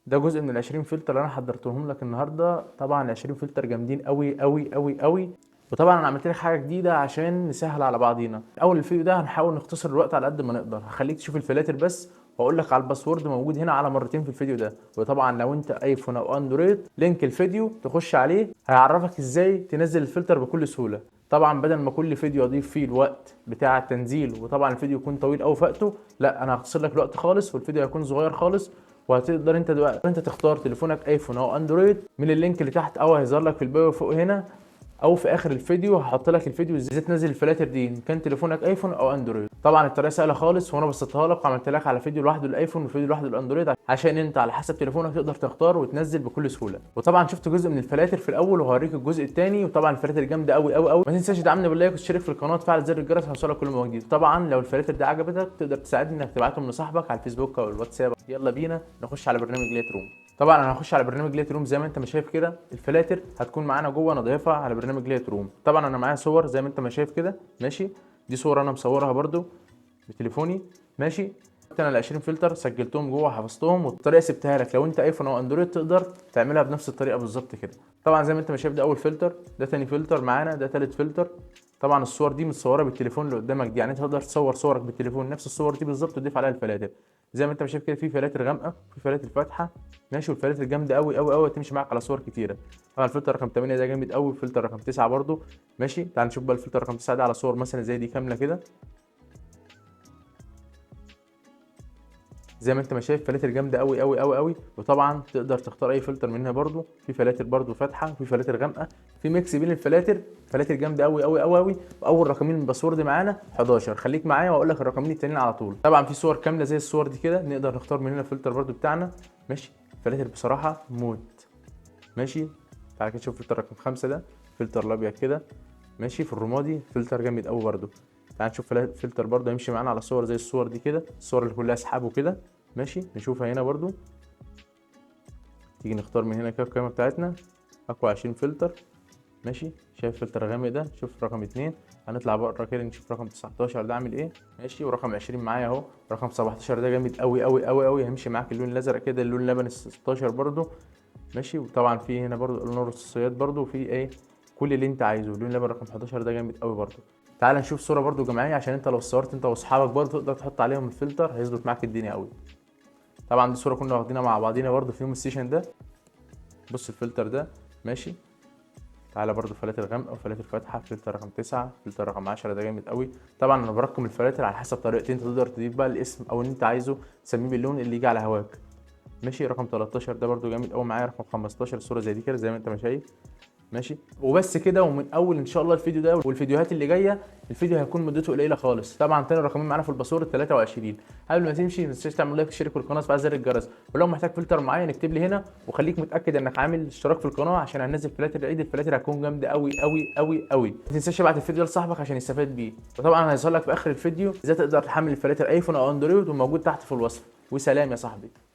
ده جزء من ال20 فلتر اللي انا حضرتهم لك النهارده. طبعا ال20 فلتر جامدين قوي قوي قوي قوي. وطبعا انا عملت لك حاجه جديده عشان نسهل على بعضينا. اول الفيديو ده هنحاول نختصر الوقت على قد ما نقدر، هخليك تشوف الفلاتر بس، واقول لك على الباسورد موجود هنا على مرتين في الفيديو ده. وطبعا لو انت ايفون او اندرويد، لينك الفيديو تخش عليه هيعرفك ازاي تنزل الفلتر بكل سهوله. طبعا بدل ما كل فيديو اضيف فيه الوقت بتاع التنزيل، وطبعا الفيديو يكون طويل قوي في وقته، لا انا هختصر لك الوقت خالص والفيديو هيكون صغير خالص. وهتقدر انت دلوقتي تختار تليفونك ايفون او اندرويد من اللينك اللي تحت، او هيظهر لك في البايو فوق هنا، او في اخر الفيديو هحط لك الفيديو ازاي تنزل الفلاتر دي ان كان تليفونك ايفون او اندرويد. طبعا الطريقه سهله خالص، وانا بسطتها لك وعملت لك على فيديو لوحده الايفون وفيديو لوحده الاندرويد، عشان انت على حسب تليفونك تقدر تختار وتنزل بكل سهوله. وطبعا شفت جزء من الفلاتر في الاول وهوريك الجزء الثاني، وطبعا الفلاتر جامده قوي قوي قوي. ما تنساش تدعمني باللايك وتشترك في القناه وتفعل زر الجرس عشان يوصلك كل ما جديد. طبعا لو الفلاتر دي عجبتك تقدر تساعدني انك تبعتهم لصاحبك على الفيسبوك او الواتساب. يلا بينا نخش على برنامج ليت روم. طبعا انا هخش على برنامج ليت روم زي ما انت ما شايف كده. الفلاتر هتكون معانا جوه، انا ضايفها على برنامج ليت روم. طبعا انا معايا صور زي ما انت ما شايف كده، ماشي. دي صور انا مصورها برده بتليفوني، ماشي. انا ال20 فلتر سجلتهم جوه، حفظتهم، والطريقه سبتها لك. لو انت ايفون او اندرويد تقدر تعملها بنفس الطريقه بالظبط كده. طبعا زي ما انت ما شايف، ده اول فلتر، ده تاني فلتر معانا، ده تالت فلتر. طبعا الصور دي متصوره بالتليفون اللي قدامك دي، يعني انت تقدر تصور صورك بالتليفون نفس الصور دي بالظبط وتضيف عليها الفلاتر. زي ما انت شايف كده، في فلاتر غامقه وفي فلاتر فاتحه، ماشي. والفلاتر جامده قوي قوي قوي، تمشي معاك على صور كتيره. طبعا الفلتر رقم 8 ده جامد قوي، الفلتر رقم 9 برده، ماشي. تعال نشوف بقى الفلتر رقم 9 ده على صور مثلا زي دي كامله كده. زي ما انت ما شايف، فلاتر جامده قوي قوي قوي قوي. وطبعا تقدر تختار اي فلتر منها برده، في فلاتر برده فاتحه وفي فلاتر غامقه، في ميكس بين الفلاتر. فلاتر جامده قوي قوي قوي قوي. واول رقمين من الباسورد معانا 11. خليك معايا واقول لك الرقمين التانيين على طول. طبعا في صور كامله زي الصور دي كده، نقدر نختار من هنا الفلتر برده بتاعنا، ماشي. فلاتر بصراحه موت، ماشي. تعالى كده نشوف فلتر رقم 5 ده، فلتر الابيض كده، ماشي، في الرمادي، فلتر جامد قوي برده. تعال نشوف فلتر برده يمشي معانا على صور زي الصور دي كده، الصور اللي كلها سحاب وكده، ماشي. نشوفها هنا برده، تيجي نختار من هنا كده القائمه بتاعتنا، اقوى 20 فلتر، ماشي. شايف فلتر غامق ده، شوف رقم 2. هنطلع بره كده نشوف رقم 19 ده عامل ايه، ماشي. ورقم 20 معايا اهو. رقم 17 ده جامد قوي قوي قوي قوي، هيمشي معاك اللون الازرق كده، اللون اللبني. 16 برده، ماشي. وطبعا في هنا برده الوان الرصاصيات برده، وفي ايه كل اللي انت عايزه. اللون اللبني رقم 11 ده جامد قوي برده. تعال نشوف صوره برده جماعيه، عشان انت لو صورت انت واصحابك برده تقدر تحط عليهم الفلتر، هيظبط معاك الدنيا قوي. طبعا دي صوره كنا واخدينها مع بعضينا برده في يوم السيشن ده. بص الفلتر ده، ماشي. تعالى برده فلاتر غامقه وفلاتر فاتحه، فلتر رقم 9، فلتر رقم 10 ده جامد قوي. طبعا انا برقم الفلاتر على حسب طريقتين، انت تقدر تضيف بقى الاسم او اللي انت عايزه تسميه باللون اللي يجي على هواك، ماشي. رقم 13 ده برده جامد قوي معايا. رقم 15 الصوره زي دي كده زي ما انت ما شايف، ماشي. وبس كده. ومن اول ان شاء الله الفيديو ده والفيديوهات اللي جايه، الفيديو هيكون مدته قليله خالص. طبعا تاني رقمين معانا في الباسورد 23. قبل ما تمشي ما تنساش تعمل لايك وتشترك في القناه وتفعل زر الجرس. ولو محتاج فلتر معين اكتب لي هنا، وخليك متاكد انك عامل اشتراك في القناه عشان هننزل فلاتر العيد. الفلاتر هتكون جامده قوي قوي قوي قوي. ما تنساش تبعت الفيديو لصاحبك عشان يستفاد بيه. وطبعا هيظهر لك في اخر الفيديو ازاي تقدر تحمل الفلاتر ايفون او اندرويد، وموجود تحت في الوصف. وسلام يا صاحبي.